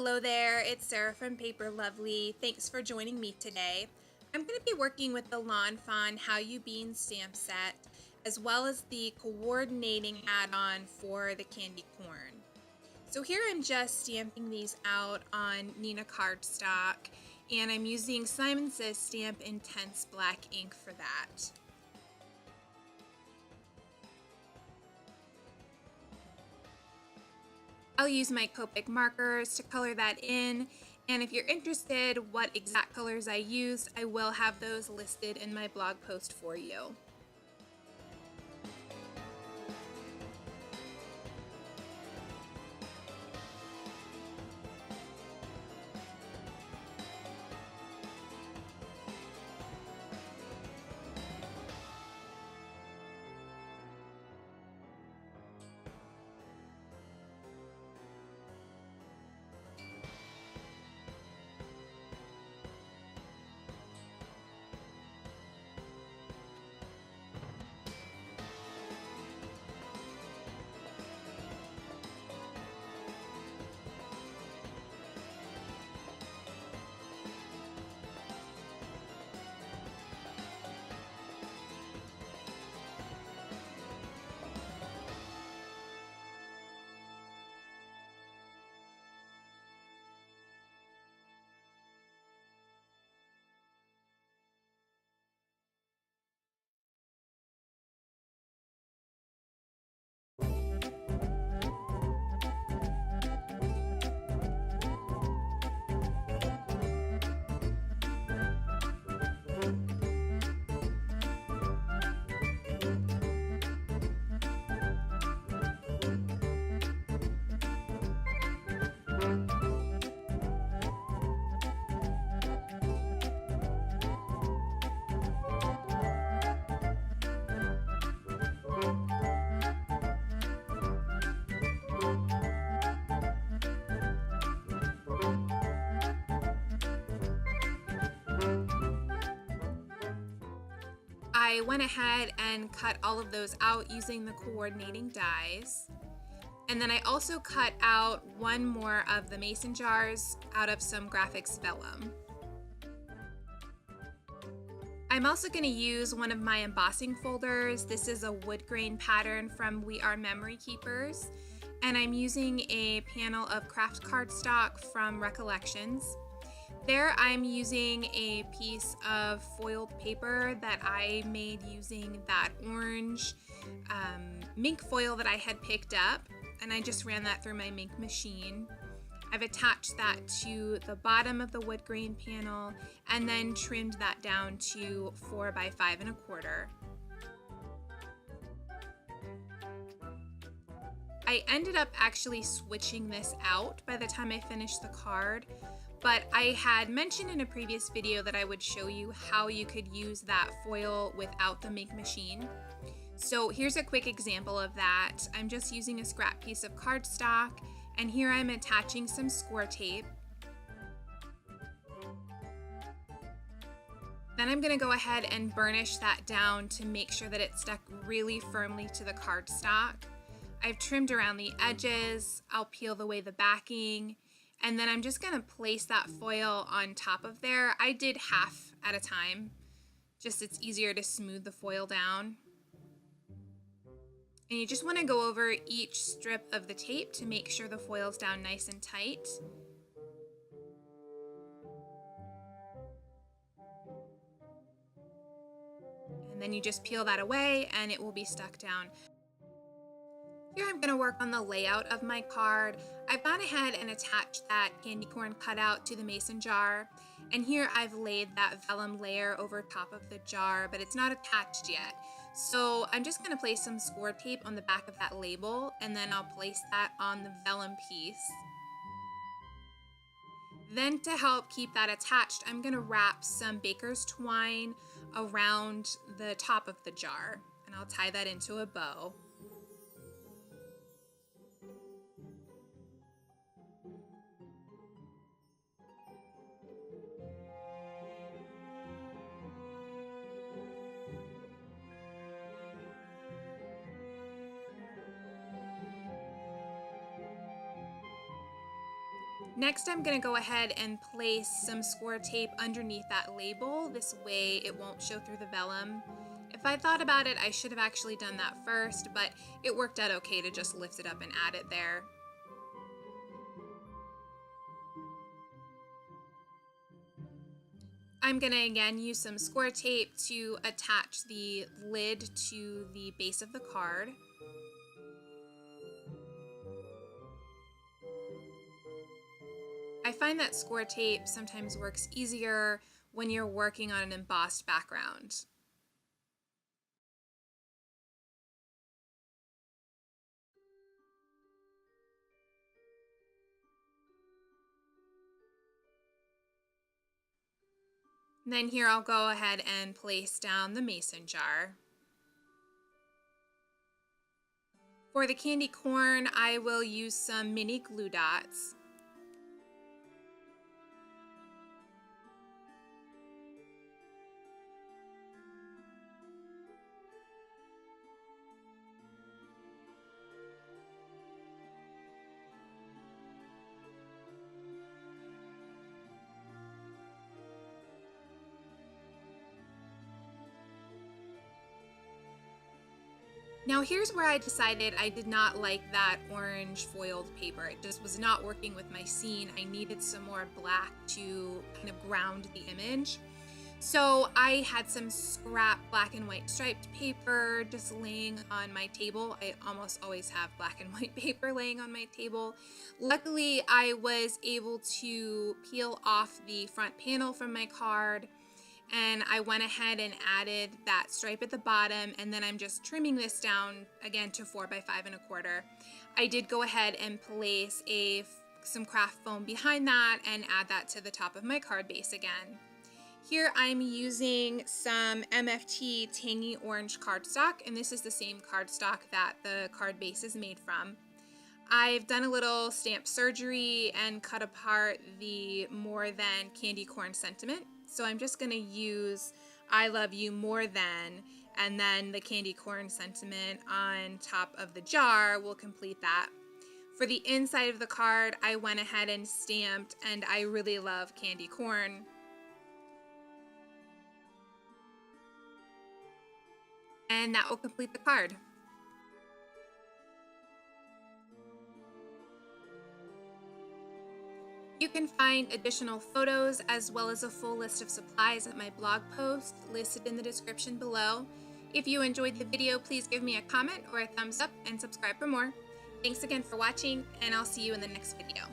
Hello there, it's Sarah from Paper Lovely. Thanks for joining me today. I'm going to be working with the Fawn How You Bean stamp set, as well as the coordinating add-on for the candy corn. So here I'm just stamping these out on Nina cardstock, and I'm using Simon Says Stamp Intense Black ink for that. I'll use my Copic markers to color that in, and if you're interested what exact colors I used, I will have those listed in my blog post for you. I went ahead and cut all of those out using the coordinating dies. And then I also cut out one more of the mason jars out of some graphics vellum. I'm also going to use one of my embossing folders. This is a wood grain pattern from We Are Memory Keepers. And I'm using a panel of craft cardstock from Recollections. There I'm using a piece of foiled paper that I made using that orange mink foil that I had picked up, and I just ran that through my mink machine. I've attached that to the bottom of the wood grain panel and then trimmed that down to 4 by 5 1/4. I ended up actually switching this out by the time I finished the card, but I had mentioned in a previous video that I would show you how you could use that foil without the mink machine. So here's a quick example of that. I'm just using a scrap piece of cardstock, and here I'm attaching some score tape. Then I'm going to go ahead and burnish that down to make sure that it stuck really firmly to the cardstock. I've trimmed around the edges, I'll peel away the backing, and then I'm just going to place that foil on top of there. I did half at a time, just it's easier to smooth the foil down. And you just want to go over each strip of the tape to make sure the foil's down nice and tight. And then you just peel that away and it will be stuck down. Here I'm going to work on the layout of my card. I've gone ahead and attached that candy corn cutout to the mason jar, and here I've laid that vellum layer over top of the jar, but it's not attached yet. So I'm just going to place some score tape on the back of that label, and then I'll place that on the vellum piece. Then to help keep that attached, I'm going to wrap some baker's twine around the top of the jar, and I'll tie that into a bow. Next, I'm going to go ahead and place some score tape underneath that label. This way it won't show through the vellum. If I thought about it, I should have actually done that first, but it worked out okay to just lift it up and add it there. I'm going to again use some score tape to attach the lid to the base of the card. I find that score tape sometimes works easier when you're working on an embossed background. And then here I'll go ahead and place down the mason jar. For the candy corn, I will use some mini glue dots. Now here's where I decided I did not like that orange foiled paper. It just was not working with my scene. I needed some more black to kind of ground the image. So I had some scrap black and white striped paper just laying on my table. I almost always have black and white paper laying on my table. Luckily, I was able to peel off the front panel from my card, and I went ahead and added that stripe at the bottom, and then I'm just trimming this down again to 4 by 5 1/4. I did go ahead and place some craft foam behind that and add that to the top of my card base again. Here I'm using some MFT Tangy Orange cardstock, and this is the same cardstock that the card base is made from. I've done a little stamp surgery and cut apart the More Than candy corn sentiment. So I'm just going to use I Love You More Than, and then the candy corn sentiment on top of the jar will complete that. For the inside of the card, I went ahead and stamped And I Really Love Candy Corn. And that will complete the card. You can find additional photos as well as a full list of supplies at my blog post listed in the description below. If you enjoyed the video, please give me a comment or a thumbs up and subscribe for more. Thanks again for watching, and I'll see you in the next video.